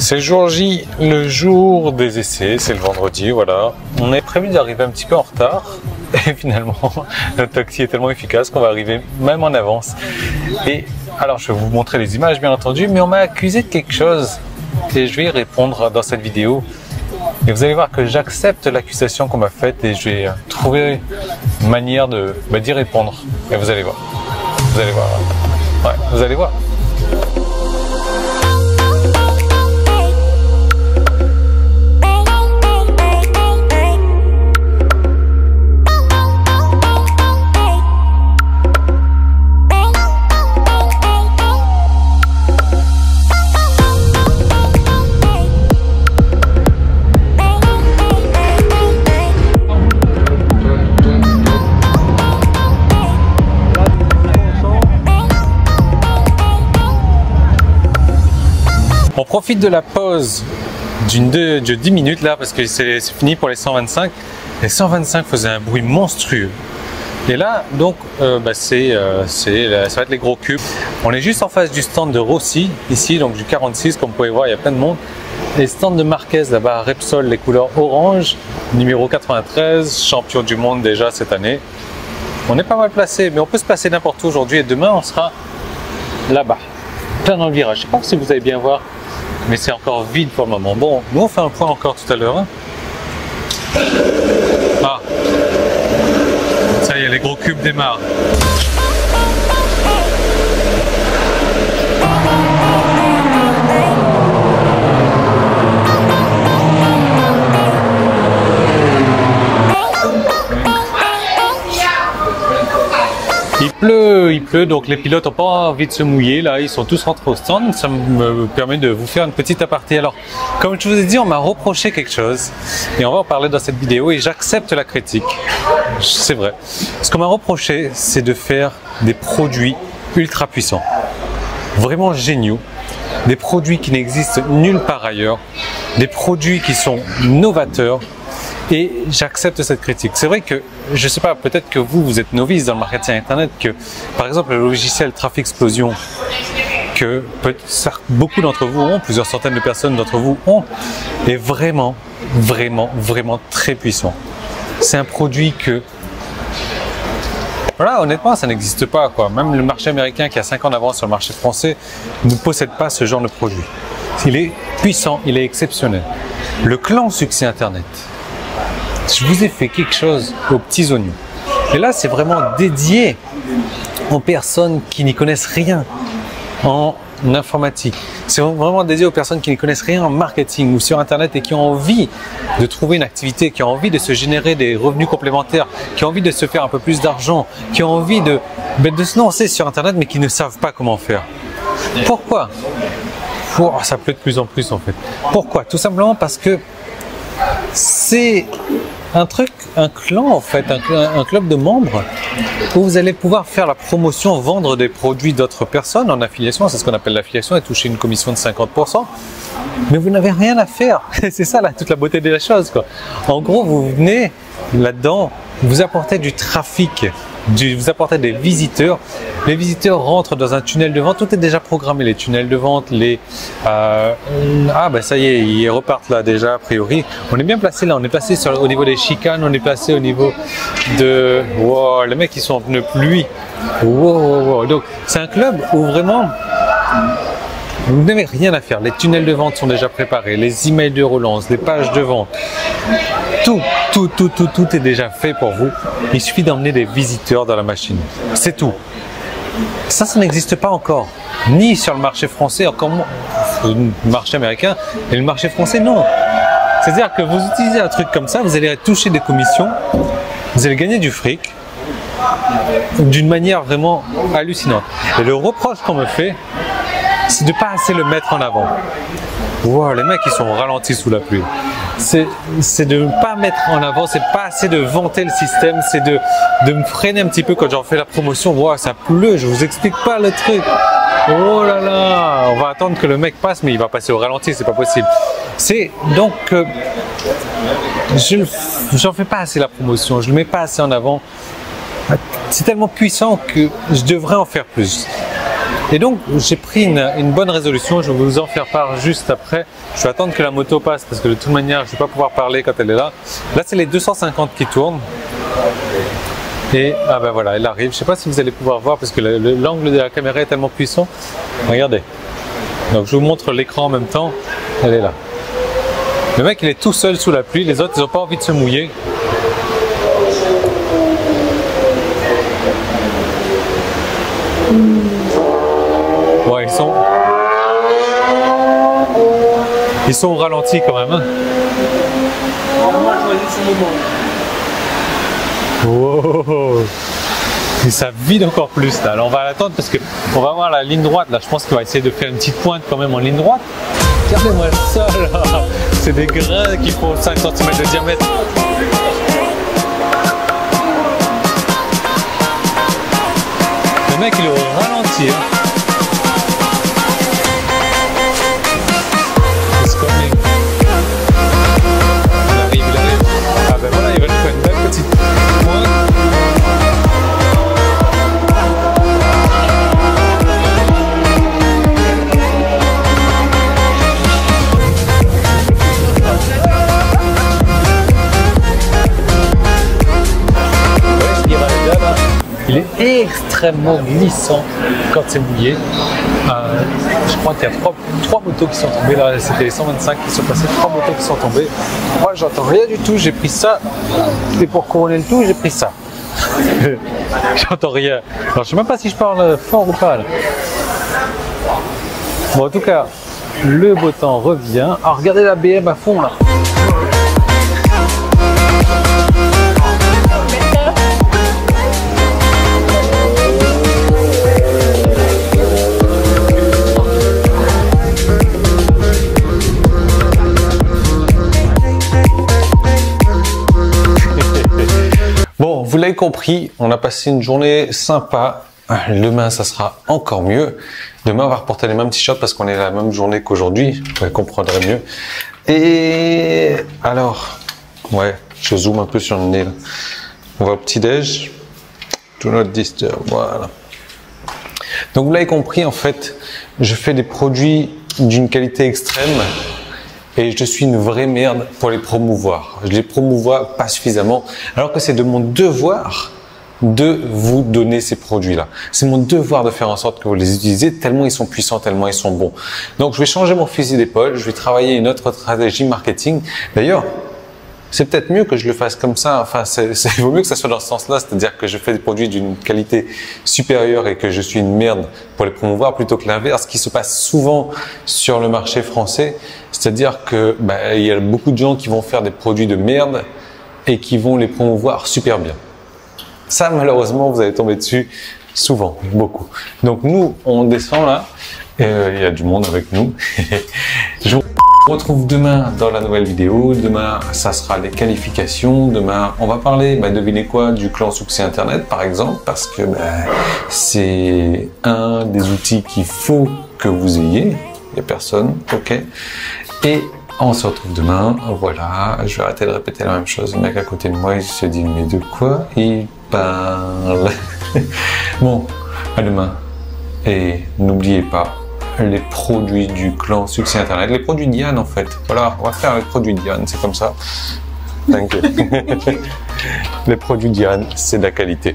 C'est le jour J, le jour des essais, c'est le vendredi, voilà. On est prévu d'arriver un petit peu en retard et finalement notre taxi est tellement efficace qu'on va arriver même en avance. Et alors je vais vous montrer les images bien entendu, mais on m'a accusé de quelque chose et je vais y répondre dans cette vidéo. Et vous allez voir que j'accepte l'accusation qu'on m'a faite et je vais trouver une manière d'y répondre. Et vous allez voir. Vous allez voir. Ouais, vous allez voir. On profite de la pause de 10 minutes là parce que c'est fini pour les 125. Les 125 faisaient un bruit monstrueux. Et là, donc, ça va être les gros cubes. On est juste en face du stand de Rossi, ici, donc du 46, comme vous pouvez voir, il y a plein de monde. Les stands de Marquez là-bas, Repsol, les couleurs orange, numéro 93, champion du monde déjà cette année. On est pas mal placé, mais on peut se placer n'importe où aujourd'hui et demain on sera là-bas, plein dans le virage. Je sais pas si vous allez bien voir, mais c'est encore vide pour le moment. Bon, nous on fait un point encore tout à l'heure. Hein. Ah, ça y est, les gros cubes démarrent. Il pleut, donc les pilotes n'ont pas envie de se mouiller, là ils sont tous rentrés au stand, ça me permet de vous faire une petite aparté. Alors, comme je vous ai dit, on m'a reproché quelque chose, et on va en parler dans cette vidéo, et j'accepte la critique, c'est vrai. Ce qu'on m'a reproché, c'est de faire des produits ultra puissants, vraiment géniaux, des produits qui n'existent nulle part ailleurs, des produits qui sont novateurs, et j'accepte cette critique. C'est vrai que, je sais pas, peut-être que vous êtes novice dans le marketing internet, que par exemple le logiciel Trafiksplosion, que beaucoup d'entre vous ont, plusieurs centaines de personnes d'entre vous ont, est vraiment très puissant. C'est un produit que, voilà, honnêtement, ça n'existe pas, quoi. Même le marché américain qui a 5 ans d'avance sur le marché français ne possède pas ce genre de produit. Il est puissant, il est exceptionnel. Le clan succès internet. Je vous ai fait quelque chose aux petits oignons. Et là, c'est vraiment dédié aux personnes qui n'y connaissent rien en informatique. C'est vraiment dédié aux personnes qui ne connaissent rien en marketing ou sur Internet et qui ont envie de trouver une activité, qui ont envie de se générer des revenus complémentaires, qui ont envie de se faire un peu plus d'argent, qui ont envie de se lancer sur Internet mais qui ne savent pas comment faire. Pourquoi ? Ça pleut de plus en plus en fait. Pourquoi ? Tout simplement parce que c'est un clan en fait, un club de membres où vous allez pouvoir faire la promotion, vendre des produits d'autres personnes en affiliation, c'est ce qu'on appelle l'affiliation et toucher une commission de 50%, mais vous n'avez rien à faire, c'est ça là, toute la beauté de la chose quoi. En gros, vous venez là-dedans, vous apportez du trafic, vous apportez des visiteurs, les visiteurs rentrent dans un tunnel de vente, tout est déjà programmé, les tunnels de vente, ça y est, ils repartent là déjà a priori. On est bien placé là, on est placé au niveau des chicanes, on est placé au niveau de... Wow, les mecs ils sont en pneus pluie. Wow. Donc c'est un club où vraiment vous n'avez rien à faire, les tunnels de vente sont déjà préparés, les emails de relance, les pages de vente. Tout est déjà fait pour vous. Il suffit d'emmener des visiteurs dans la machine. C'est tout. Ça n'existe pas encore. Ni sur le marché français, encore moins le marché américain. Et le marché français, non. C'est-à-dire que vous utilisez un truc comme ça, vous allez toucher des commissions, vous allez gagner du fric d'une manière vraiment hallucinante. Et le reproche qu'on me fait, c'est de ne pas assez le mettre en avant. Wow, les mecs ils sont ralentis sous la pluie. C'est de ne pas mettre en avant, c'est pas assez de vanter le système, c'est de me freiner un petit peu quand j'en fais la promotion. Wow, ça pleut, je vous explique pas le truc. Oh là là, on va attendre que le mec passe, mais il va passer au ralenti, c'est pas possible. C'est donc, j'en fais pas assez la promotion, je le mets pas assez en avant. C'est tellement puissant que je devrais en faire plus. Et donc, j'ai pris une bonne résolution. Je vais vous en faire part juste après. Je vais attendre que la moto passe parce que de toute manière, je ne vais pas pouvoir parler quand elle est là. Là, c'est les 250 qui tournent. Et ah ben voilà, elle arrive. Je ne sais pas si vous allez pouvoir voir parce que l'angle de la caméra est tellement puissant. Regardez. Donc, je vous montre l'écran en même temps. Elle est là. Le mec, il est tout seul sous la pluie. Les autres, ils n'ont pas envie de se mouiller. Ouais, ils sont au ralenti quand même. Hein. Wow. Et ça vide encore plus là. Alors on va l'attendre parce que on va voir la ligne droite là. Je pense qu'il va essayer de faire une petite pointe quand même en ligne droite. Regardez-moi ça là. C'est des grains qui font 5 cm de diamètre. Le mec il est au ralenti. Hein. Il est extrêmement glissant quand c'est mouillé. Je crois qu'il y a trois motos qui sont tombées. Là, c'était les 125 qui sont passés. 3 motos qui sont tombées. Moi, j'entends rien du tout. J'ai pris ça. Et pour couronner le tout, j'ai pris ça. J'entends rien. Alors, je ne sais même pas si je parle fort ou pas. Là. Bon, en tout cas, le beau temps revient. Alors, regardez la BM à fond là. Bon, vous l'avez compris, on a passé une journée sympa. Demain, ça sera encore mieux. Demain, on va reporter les mêmes t-shirts parce qu'on est la même journée qu'aujourd'hui. Vous comprendrez mieux. Et alors, ouais, je zoome un peu sur le nez. Là. On va au petit-déj. Do not disturb, voilà. Donc, vous l'avez compris, en fait, je fais des produits d'une qualité extrême. Et je suis une vraie merde pour les promouvoir. Je les promouvois pas suffisamment, alors que c'est de mon devoir de vous donner ces produits-là. C'est mon devoir de faire en sorte que vous les utilisez tellement ils sont puissants, tellement ils sont bons. Donc, je vais changer mon fusil d'épaule, je vais travailler une autre stratégie marketing. D'ailleurs, c'est peut-être mieux que je le fasse comme ça. Enfin, il vaut mieux que ça soit dans ce sens-là, c'est-à-dire que je fais des produits d'une qualité supérieure et que je suis une merde pour les promouvoir plutôt que l'inverse, qui se passe souvent sur le marché français. C'est-à-dire que il y a beaucoup de gens qui vont faire des produits de merde et qui vont les promouvoir super bien. Ça, malheureusement, vous allez tomber dessus souvent, beaucoup. Donc nous, on descend là. Il y a du monde avec nous. Je vous retrouve demain dans la nouvelle vidéo. Demain, ça sera les qualifications. Demain, on va parler, devinez quoi, du clan succès Internet, par exemple, parce que c'est un des outils qu'il faut que vous ayez. Il n'y a personne, ok. Et on se retrouve demain. Voilà, je vais arrêter de répéter la même chose. Le mec à côté de moi, il se dit, mais de quoi il parle? Bon, à demain. Et n'oubliez pas, les produits du clan succès Internet, les produits Diane en fait. Voilà, on va faire les produits Diane, c'est comme ça. Thank you. Les produits Diane, c'est de la qualité.